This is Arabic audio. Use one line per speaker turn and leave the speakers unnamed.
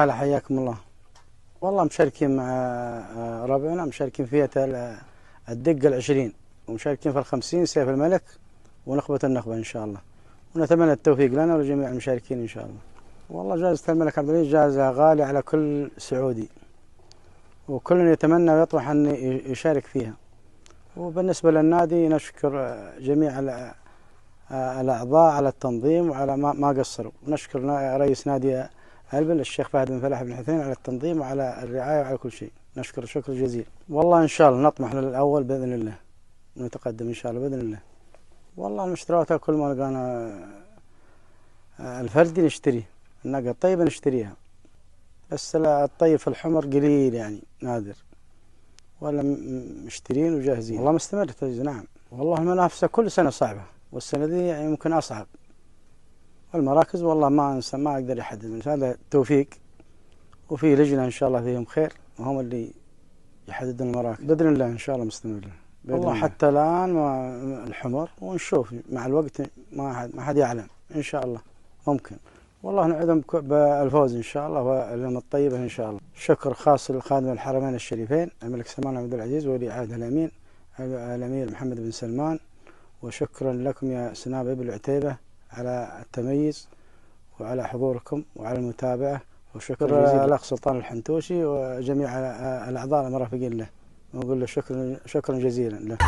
يا هلا حياكم الله. والله مشاركين مع ربعنا، مشاركين فيها الدقة ال20، ومشاركين في ال50 سيف الملك ونخبة النخبة إن شاء الله، ونتمنى التوفيق لنا ولجميع المشاركين إن شاء الله. والله جائزة الملك عبد العزيز جائزة غالية على كل سعودي، وكل يتمنى ويطمح أن يشارك فيها. وبالنسبة للنادي نشكر جميع الأعضاء على التنظيم وعلى ما قصروا، ونشكر رئيس نادي هلبل الشيخ فهد بن فلاح بن حسين على التنظيم وعلى الرعاية وعلى كل شيء، نشكر شكر جزيل. والله إن شاء الله نطمح للأول بإذن الله، ونتقدم إن شاء الله بإذن الله. والله المشتريات كل ما لقانا الفردي نشتريه، الناقة الطيبة نشتريها، بس الطيب في الحمر قليل يعني نادر، ولا مشترين وجاهزين. والله مستمر التجهيز نعم. والله المنافسة كل سنة صعبة، والسنة دي يمكن أصعب. والمراكز والله ما أقدر أحدد، هذا توفيق، وفي لجنة إن شاء الله فيهم خير وهم اللي يحددون المراكز بإذن الله. إن شاء الله مستمر والله حتى الآن الحمر، ونشوف مع الوقت ما حد يعلم إن شاء الله ممكن. والله نعدهم بالفوز إن شاء الله واليوم الطيبة إن شاء الله. شكر خاص لخادم الحرمين الشريفين الملك سلمان عبد العزيز ولي عهده الأمير محمد بن سلمان، وشكرا لكم يا سناب ابن العتيبة على التميز وعلى حضوركم وعلى المتابعة، وشكرا الأخ سلطان الحنتوشي وجميع الأعضاء المرافقين له، ونقول له شكرا جزيلا له.